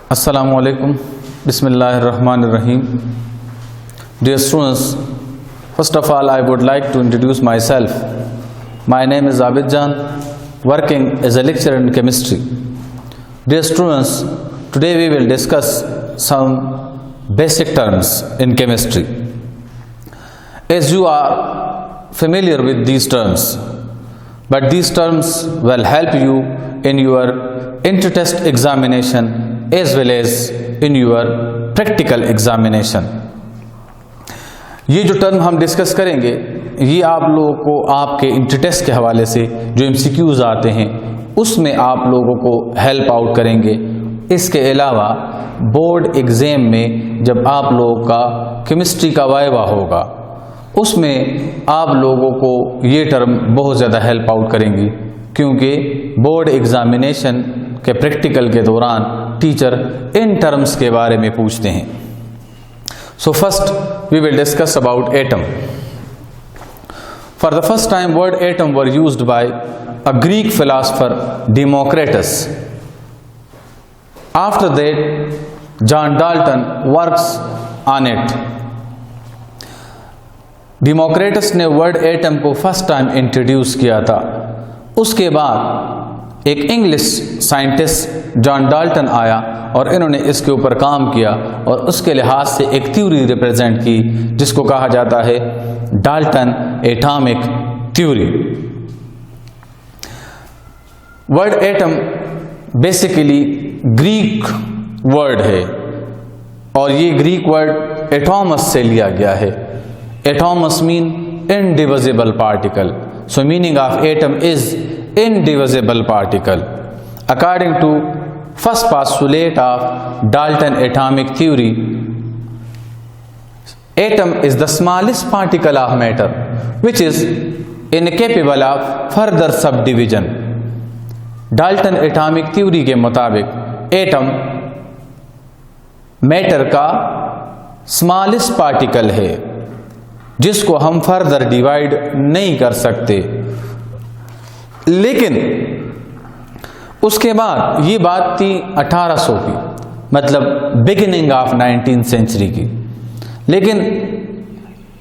Assalamu alaikum. Bismillahirrahmanirrahim. Dear students, first of all I would like to introduce myself. My name is Abid Jan, working as a lecturer in chemistry. Dear students, today we will discuss some basic terms in chemistry. As you are familiar with these terms, but these terms will help you in your inter-test examination as well as in your practical examination. ये जो term हम discuss करेंगे ये आप लोगों को आपके inter-test के हवाले से जो MCQs आते हैं उसमें आप लोगों को हेल्प आउट करेंगे। इसके अलावा बोर्ड एग्ज़ाम में जब आप लोगों का केमिस्ट्री का वाइवा होगा उसमें आप लोगों को ये टर्म बहुत ज़्यादा हेल्प आउट करेंगी, क्योंकि बोर्ड एग्ज़ामिनेशन के प्रैक्टिकल के दौरान टीचर इन टर्म्स के बारे में पूछते हैं। So first we will discuss about atom. For the first time word atom were used by a Greek philosopher Democritus. After that John Dalton works on it. Democritus ने word atom को first time introduce किया था। उसके बाद एक English scientist John Dalton आया और इन्होंने इसके ऊपर काम किया और उसके लिहाज से एक थ्योरी रिप्रेजेंट की जिसको कहा जाता है Dalton atomic theory. Word atom basically Greek word है और ये ग्रीक वर्ड एटॉमस से लिया गया है. Atomos mean indivisible particle. So meaning of atom is indivisible particle. According to first postulate of Dalton atomic theory, atom is the smallest particle of matter which is incapable of further subdivision. Dalton atomic theory के मुताबिक atom matter का smallest particle है जिसको हम further divide नहीं कर सकते. लेकिन उसके बाद ये बात थी 1800 की, मतलब बिगिनिंग ऑफ 19th सेंचुरी की. लेकिन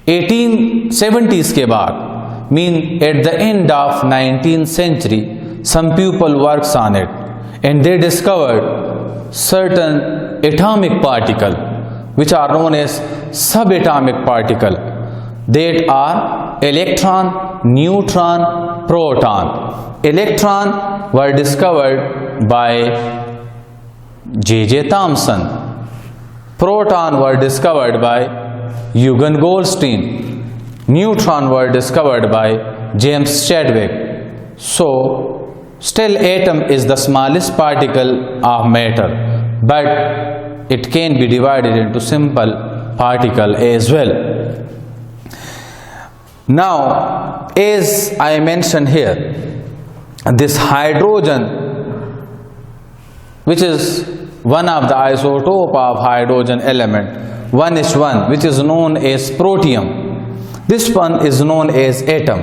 1870s के बाद mean at the end of 19th century some people works on it and they discovered certain atomic particle which are known as subatomic particle. That are electron, neutron, proton. Electron were discovered by J.J. Thomson. Proton were discovered by Eugen Goldstein. Neutron were discovered by James Chadwick. So, still atom is the smallest particle of matter, but it can be divided into simple particle as well. Now, as I mentioned here, this hydrogen, which is one of the isotope of hydrogen element, 1s1, which is known as protium. This one is known as atom.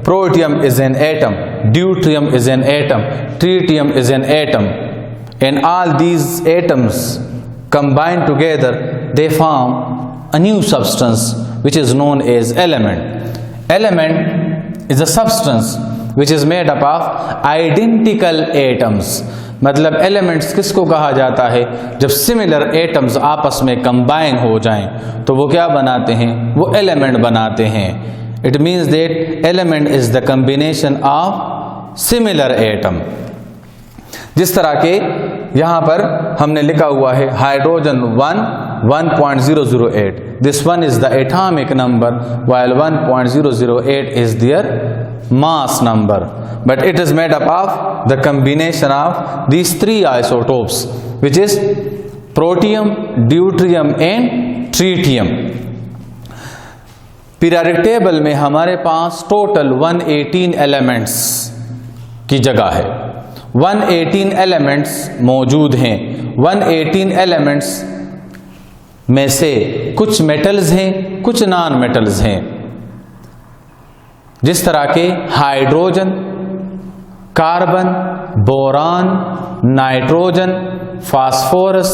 Protium is an atom, deuterium is an atom, tritium is an atom, and all these atoms combined together they form a new substance which is known as element. Element is a substance which is made up of identical atoms. मतलब elements किसको कहा जाता है? जब similar atoms आपस में combine हो जाएं तो वो क्या बनाते हैं? वो element बनाते हैं. It means that element is the combination of similar atom. जिस तरह के यहाँ पर हमने लिखा हुआ है hydrogen 1.008. This one is the atomic number while 1.008 is their mass number, but it is made up of the combination of these three isotopes which is protium, deuterium and tritium. Periodic table में हमारे पास total 118 elements की जगह है. 118 elements मौजूद हैं. 118 elements में से कुछ मेटल्स हैं, कुछ नॉन मेटल्स हैं, जिस तरह के hydrogen, carbon, boron, nitrogen, phosphorus,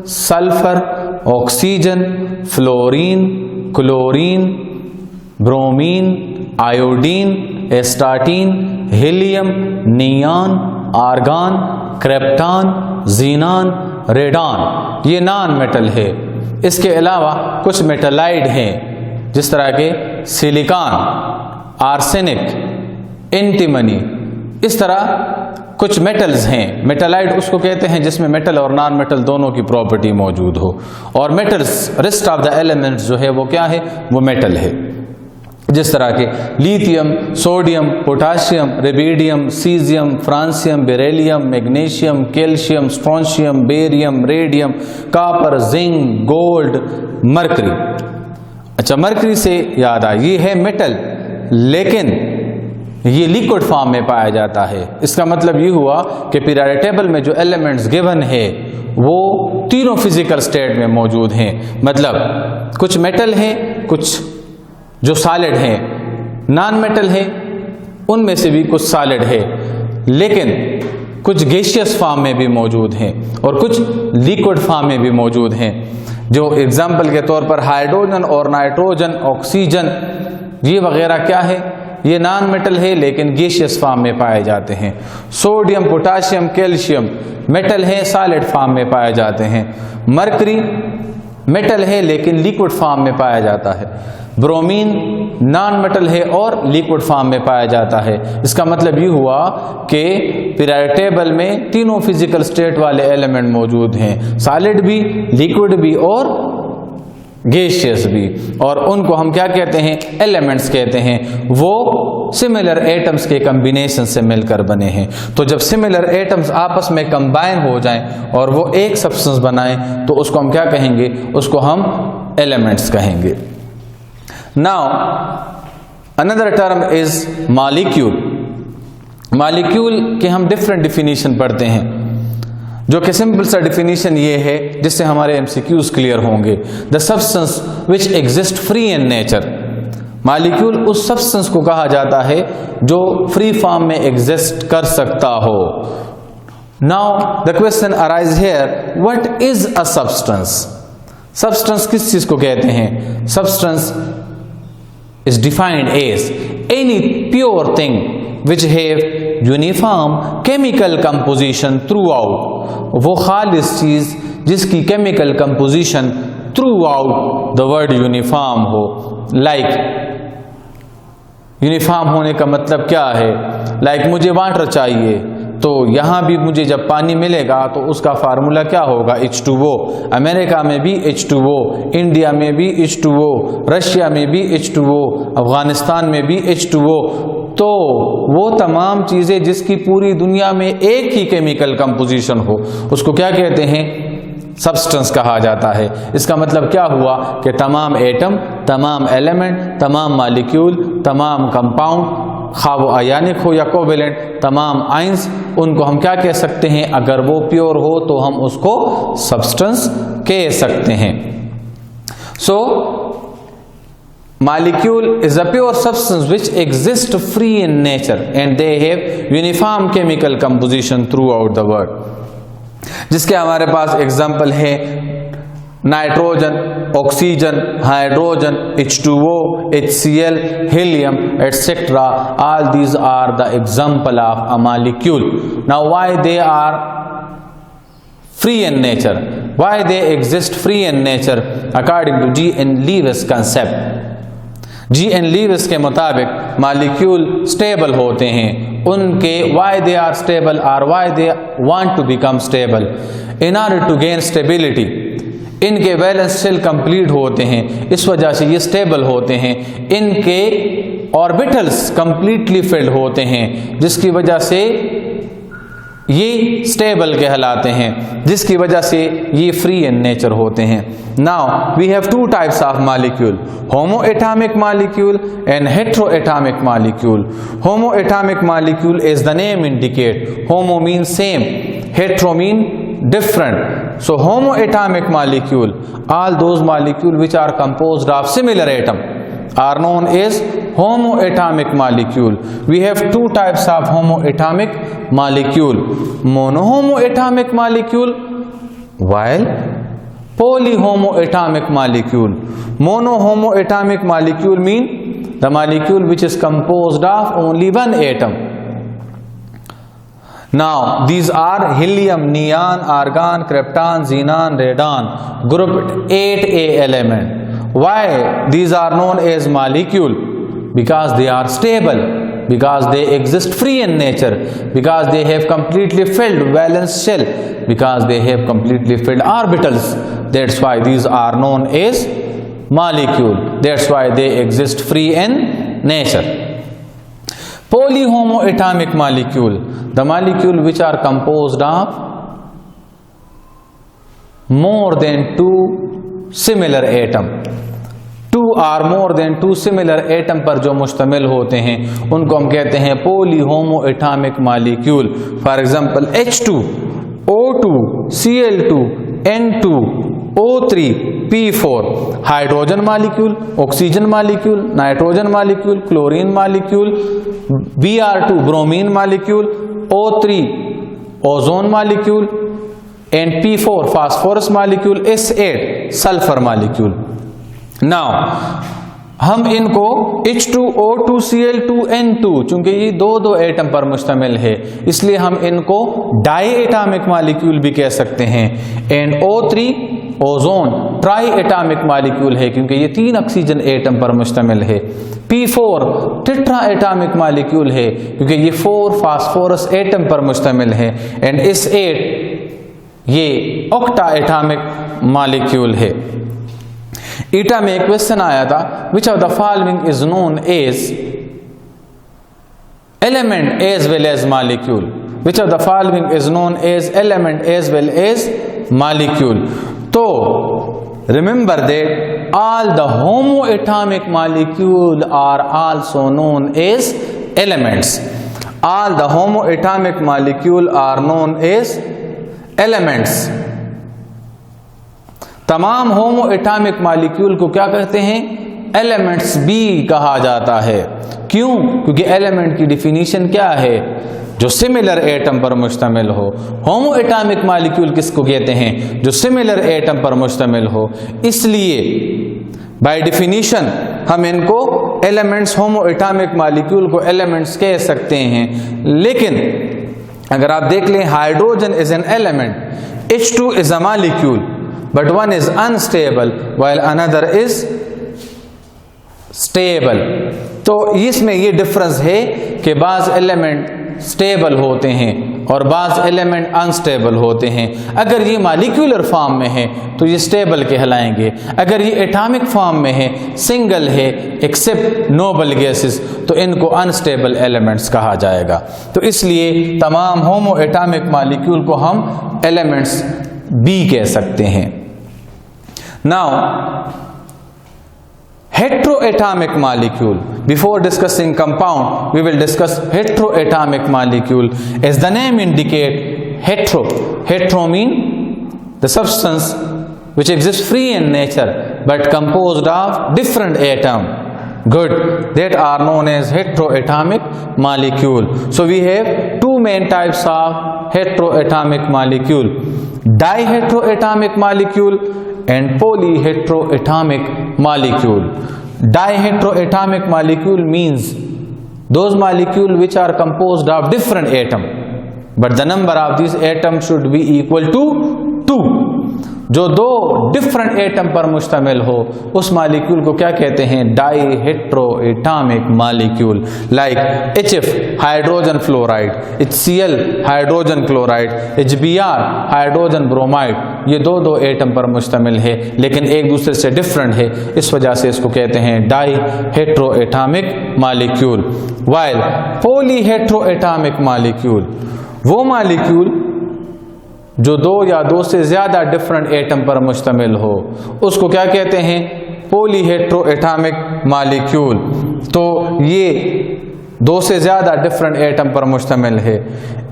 sulphur, oxygen, fluorine, chlorine, bromine, iodine, astatine, helium, neon, argon, krypton, xenon, radon, ये नॉन मेटल है। इसके अलावा कुछ मेटलाइड हैं जिस तरह के सिलिकॉन, आर्सेनिक, एंटीमनी, इस तरह कुछ मेटल्स हैं। मेटलाइड उसको कहते हैं जिसमें मेटल और नॉन मेटल दोनों की प्रॉपर्टी मौजूद हो, और metals rest of the elements जो है वो क्या है, वो मेटल है। जिस तरह के lithium, sodium, potassium, rubidium, caesium, francium, beryllium, magnesium, calcium, strontium, barium, radium, copper, zinc, gold, mercury. अच्छा, मरकरी से याद आया, ये है मेटल, लेकिन ये लिक्विड फॉर्म में पाया जाता है। इसका मतलब ये हुआ कि पीरियोडिक टेबल में जो एलिमेंट्स गिवन है वो तीनों फिजिकल स्टेट में मौजूद हैं। मतलब कुछ मेटल हैं, कुछ जो सॉलिड हैं, नॉन मेटल है, उनमें से भी कुछ सॉलिड है, लेकिन कुछ गैसियस फॉर्म में भी मौजूद हैं और कुछ लिक्विड फॉर्म में भी मौजूद हैं। जो एग्जाम्पल के तौर पर हाइड्रोजन और नाइट्रोजन, ऑक्सीजन, ये वगैरह क्या है, ये नॉन मेटल है लेकिन गैसियस फॉर्म में पाए जाते हैं। सोडियम, पोटाशियम, कैल्शियम मेटल है, सॉलिड फॉर्म में पाए जाते हैं। मरकरी मेटल है लेकिन लिक्विड फॉर्म में पाया जाता है। ब्रोमीन नॉन मेटल है और लिक्विड फॉर्म में पाया जाता है। इसका मतलब ये हुआ कि पीरियोडिक टेबल में तीनों फिजिकल स्टेट वाले एलिमेंट मौजूद हैं, सॉलिड भी, लिक्विड भी और गैसियस भी, और उनको हम क्या कहते हैं, एलिमेंट्स कहते हैं। वो सिमिलर एटम्स के कॉम्बिनेशन से मिलकर बने हैं। तो जब सिमिलर एटम्स आपस में कंबाइन हो जाएं और वो एक सब्सटेंस बनाएं तो उसको हम क्या कहेंगे, उसको हम एलिमेंट्स कहेंगे। Now another term is molecule. Molecule के हम डिफरेंट डिफिनीशन पढ़ते हैं, जो कि सिंपल सा डिफिनीशन ये है जिससे हमारे एमसीक्यूज क्लियर होंगे। The substance which exist free in nature. Molecule उस सब्सटेंस को कहा जाता है जो फ्री फॉर्म में एग्जिस्ट कर सकता हो। Now the question arise here, what is a substance. Substance किस चीज को कहते हैं? Substance is defined as any pure thing which have uniform chemical composition throughout। वो खालिस चीज जिसकी chemical composition throughout the word uniform हो। like यूनिफॉर्म होने का मतलब क्या है? like मुझे वाटर चाहिए, तो यहां भी मुझे जब पानी मिलेगा तो उसका फार्मूला क्या होगा? H2O। अमेरिका में भी H2O, इंडिया में भी H2O, रशिया में भी H2O, अफगानिस्तान में भी H2O। तो वो तमाम चीजें जिसकी पूरी दुनिया में एक ही केमिकल कंपोजिशन हो उसको क्या कहते हैं? सब्सटेंस कहा जाता है। इसका मतलब क्या हुआ कि तमाम एटम, तमाम एलिमेंट, तमाम मॉलिक्यूल, तमाम कंपाउंड, खा वो आयनिक हो या कोवेलेंट, तमाम आइंस, उनको हम क्या कह सकते हैं? अगर वो प्योर हो तो हम उसको सब्सटेंस कह सकते हैं। सो molecule is a pure substance which exists free in nature and they have uniform chemical composition throughout the world। जिसके हमारे पास एग्जाम्पल है nitrogen, oxygen, hydrogen, H2O, HCl, helium, etc. All these are the example of a molecule। Now why they are free in nature? Why they exist free in nature? According to G.N. Lewis concept। G.N. Lewis के मुताबिक molecule stable होते हैं। उनके why they are stable or why they want to become stable, in order to gain stability, इनके valence shell complete होते हैं, इस वजह से ये स्टेबल होते हैं। इनके ऑर्बिटल्स कंप्लीटली फिल्ड होते हैं, जिसकी वजह से ये स्टेबल कहलाते हैं, जिसकी वजह से ये फ्री इन नेचर होते हैं। Now we have two types of molecule, homo atomic molecule and hetero atomic molecule. Homo atomic molecule is the name indicate, homo mean same, hetero mean different। So homo atomic molecule, all those molecule which are composed of similar atom are known as homo atomic molecule। We have two types of homo atomic molecule, mono homo atomic molecule while polyhomoatomic molecule. Monohomoatomic molecule mean the molecule which is composed of only one atom. Now these are helium, neon, argon, krypton, xenon, radon, grouped 8A element. Why these are known as molecule? Because they are stable, because they exist free in nature, because they have completely filled valence shell, because they have completely filled orbitals. That's why these are known as molecule. That's why they exist free in nature. Polyhomoatomic molecule, the molecule which are composed of more than two similar atom. Two are more than two similar atom पर जो मुश्तमिल होते हैं उनको हम कहते हैं polyhomoatomic molecule. For example H2, O2, Cl2, N2, O3, P4. Hydrogen molecule, oxygen molecule, nitrogen molecule, chlorine molecule, Br2 bromine molecule, O3 ozone molecule and P4 phosphorus molecule, S8 sulphur molecule. Now हम इनको H2O2 Cl2 N2 चूंकि ये दो atom पर मुश्तमिल है इसलिए हम इनको डाई एटॉमिक मॉलिक्यूल भी कह सकते हैं. And O3 ozone try atomic molecule है क्योंकि ये 3 ऑक्सीजन एटम पर मुश्तमिल है. P4 टेट्रा एटॉमिक मॉलिक्यूल है क्योंकि ये 4 फास्फोरस एटम पर मुश्तमिल है. एंड S8 ये ऑक्टा एटॉमिक मॉलिक्यूल है. ईटा में एक क्वेश्चन आया था, which of the following is known as element as well as molecule. Which of the following is known as element as well as molecule. तो remember that all the homoatomic molecule are also known as elements. All the homoatomic molecule are known as elements. तमाम homoatomic molecule को क्या कहते हैं? Elements भी कहा जाता है. क्यों? क्योंकि एलिमेंट की डिफिनीशन क्या है? जो सिमिलर एटम पर मुश्तमिल हो. होमोएटॉमिक मॉलिक्यूल किसको कहते हैं? जो सिमिलर एटम पर मुश्तमिल हो. इसलिए बाय डिफिनीशन हम इनको एलिमेंट्स, होमोएटॉमिक मॉलिक्यूल को एलिमेंट्स कह सकते हैं. लेकिन अगर आप देख लें, hydrogen is an element, H2 is a molecule, but one is unstable while another is stable. तो इसमें ये डिफरेंस है कि बाज एलिमेंट स्टेबल होते हैं और बाज एलिमेंट अनस्टेबल होते हैं. अगर ये मॉलिक्यूलर फॉर्म में है तो ये स्टेबल कहलाएंगे. अगर ये एटॉमिक फॉर्म में है, सिंगल है, एक्सेप्ट नोबल गैसेस, तो इनको अनस्टेबल एलिमेंट्स कहा जाएगा. तो इसलिए तमाम होमोएटॉमिक मॉलिक्यूल को हम एलिमेंट्स भी कह सकते हैं. Now, heteroatomic molecule. Before discussing compound, we will discuss heteroatomic molecule. As the name indicate, hetero mean the substance which exists free in nature but composed of different atom. Good. That are known as heteroatomic molecule. So we have two main types of heteroatomic molecule: diheteroatomic molecule and polyheteroatomic molecule. Diheteroatomic molecule means those molecules which are composed of different atom, but the number of these atoms should be equal to 2. जो दो different atom पर मुश्तमिल हो उस molecule को क्या कहते हैं? Diheteroatomic molecule. Like HF hydrogen fluoride, HCl hydrogen chloride, HBr hydrogen bromide. ये दो एटम पर मुश्तमिल है लेकिन एक दूसरे से डिफरेंट है, इस वजह से इसको कहते हैं डाइहेटेरोएटॉमिक मॉलिक्यूल. वाइल पॉलीहेटेरोएटॉमिक मॉलिक्यूल वो मॉलिक्यूल जो दो या दो से ज्यादा डिफरेंट एटम पर मुश्तमिल हो उसको क्या कहते हैं? पॉलीहेटेरोएटॉमिक मॉलिक्यूल. तो ये दो से ज्यादा डिफरेंट एटम पर मुश्तमिल है.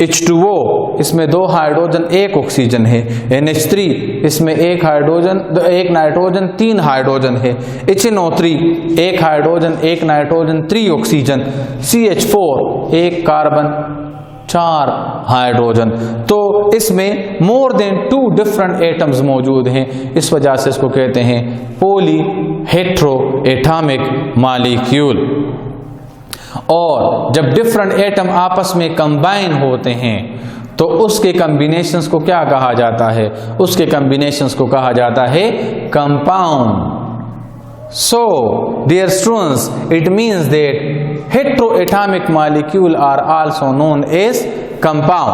H2O इसमें 2 हाइड्रोजन 1 ऑक्सीजन है. NH3 इसमें 1 हाइड्रोजन 1 नाइट्रोजन 3 हाइड्रोजन है. HNO3 1 hydrogen 1 nitrogen 3 oxygen. CH4 1 carbon 4 hydrogen. तो इसमें मोर देन 2 डिफरेंट एटम्स मौजूद हैं, इस वजह से इसको कहते हैं पॉलीहेटेरोएटॉमिक मॉलिक्यूल। और जब डिफरेंट एटम आपस में कंबाइन होते हैं तो उसके कॉम्बिनेशंस को क्या कहा जाता है? उसके कॉम्बिनेशंस को कहा जाता है compound. So, dear students, it means that heteroatomic molecule are also known as compound.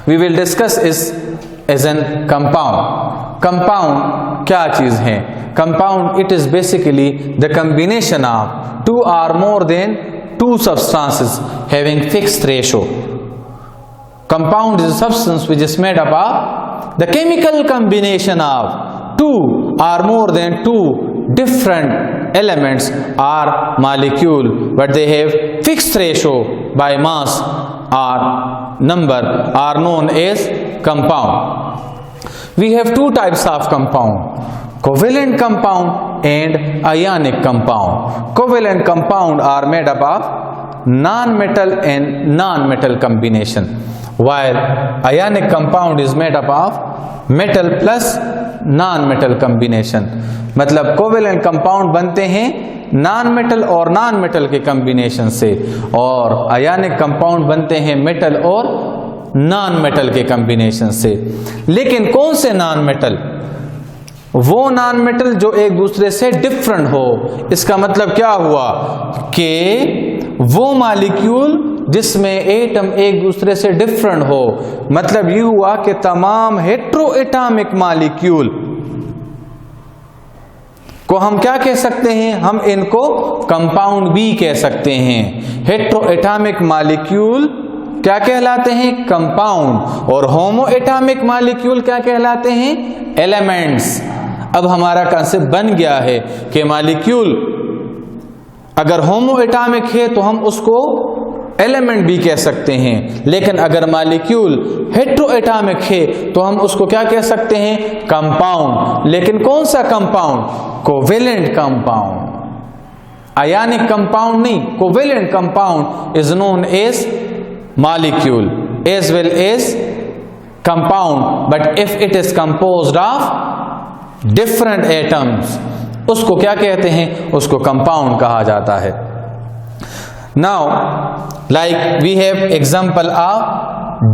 We will discuss is as an compound. Compound क्या चीज है? Compound, it is basically the combination of 2 or more than 2 substances having fixed ratio. Compound is a substance which is made up of the chemical combination of 2 or more than 2 different elements or molecule, but they have fixed ratio by mass or number, are known as compound. We have 2 types of compound: covalent compound and ionic compound. Covalent compound are made up of non-metal and non-metal combination, while ionic compound is made up of metal plus non-metal combination. मतलब covalent compound बनते हैं non metal और non metal के combination से, और ionic compound बनते हैं metal और नॉन मेटल के कॉम्बिनेशन से। लेकिन कौन से नॉन मेटल? वो नॉन मेटल जो एक दूसरे से डिफरेंट हो। इसका मतलब क्या हुआ कि वो मॉलिक्यूल जिसमें एटम एक दूसरे से डिफरेंट हो। मतलब ये हुआ कि तमाम हेटेरोएटॉमिक मॉलिक्यूल को हम क्या कह सकते हैं? हम इनको कंपाउंड भी कह सकते हैं। हेटेरोएटॉमिक मॉलिक्यूल क्या कहलाते हैं? कंपाउंड। और होमोएटॉमिक मॉलिक्यूल क्या कहलाते हैं? एलिमेंट्स। अब हमारा कंसेप्ट बन गया है कि मॉलिक्यूल अगर होमोएटॉमिक है तो हम उसको एलिमेंट भी कह सकते हैं, लेकिन अगर मॉलिक्यूल हेटेरोएटॉमिक है तो हम उसको क्या कह सकते हैं? कंपाउंड। लेकिन कौन सा compound? Covalent compound. Ionic compound नहीं, covalent compound is known as molecule as well as compound, but if it is composed of different atoms उसको क्या कहते हैं? उसको कंपाउंड कहा जाता है। Now, like we have example of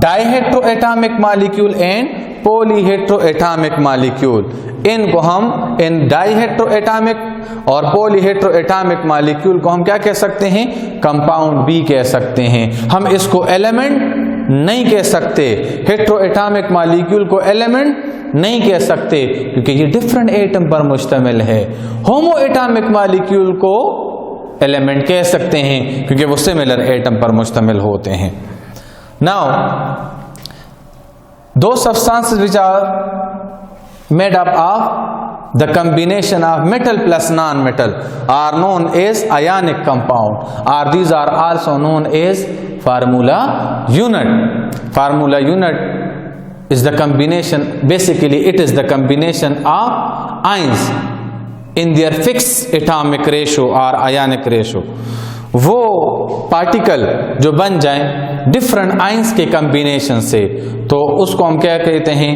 diheteroatomic molecule and polyheteroatomic molecule. इनको हम इन diheteroatomic और polyheteroatomic molecule को हम क्या कह सकते हैं? कंपाउंड भी कह सकते हैं। हम इसको एलिमेंट नहीं कह सकते, हेटेरोएटॉमिक मॉलिक्यूल को एलिमेंट नहीं कह सकते क्योंकि ये डिफरेंट एटम पर मुश्तमिल है। होमोएटॉमिक मॉलिक्यूल को एलिमेंट कह सकते हैं क्योंकि वो सिमिलर एटम पर मुश्तमिल होते हैं। नाउ दो substances which are made up of the combination of metal plus non metal are known as ionic compound, are these are also known as formula unit. Formula unit is the combination, basically it is the combination of ions in their fixed atomic ratio or ionic ratio। वो particle जो बन जाएं different ions के combination से तो उसको हम क्या कहते हैं?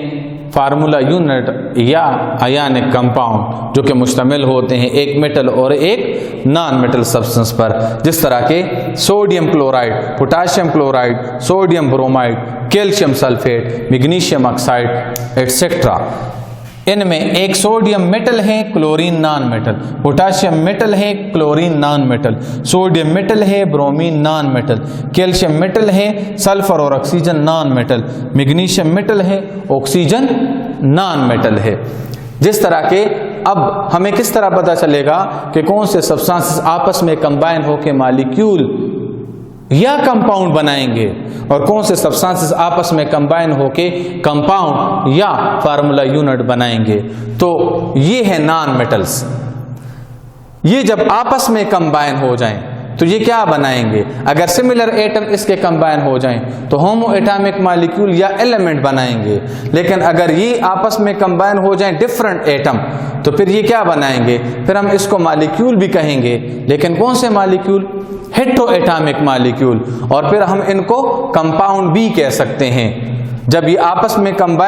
फार्मूला यूनिट या आयनिक कंपाउंड, जो कि मुश्तमिल होते हैं एक मेटल और एक नॉन मेटल सब्सटेंस पर, जिस तरह के sodium chloride, potassium chloride, sodium bromide, calcium sulphate, magnesium oxide etcetera. इनमें एक सोडियम मेटल है, chlorine non metal, potassium metal है, chlorine non metal, sodium metal है, bromine non metal, calcium metal है, सल्फर और oxygen non metal, magnesium metal है, oxygen non metal है। जिस तरह के अब हमें किस तरह पता चलेगा कि कौन से सब्सटेंसेस आपस में कंबाइन होकर मॉलिक्यूल या कंपाउंड बनाएंगे और कौन से सब्सटेंसेस आपस में कंबाइन होके कंपाउंड या फार्मूला यूनिट बनाएंगे? तो ये है नॉन मेटल्स। ये जब आपस में कंबाइन हो जाएं तो ये क्या बनाएंगे? अगर सिमिलर एटम इसके कंबाइन हो जाएं तो होमो एटॉमिक मॉलिक्यूल या एलिमेंट बनाएंगे। लेकिन अगर ये आपस में कंबाइन हो जाएं डिफरेंट एटम तो फिर ये क्या बनाएंगे? फिर हम इसको मॉलिक्यूल भी कहेंगे, लेकिन कौन से मॉलिक्यूल? Hetero atomic molecule. और फिर हम इनको कंपाउंड भी कह सकते हैं। जब ये आपस में कंबाइन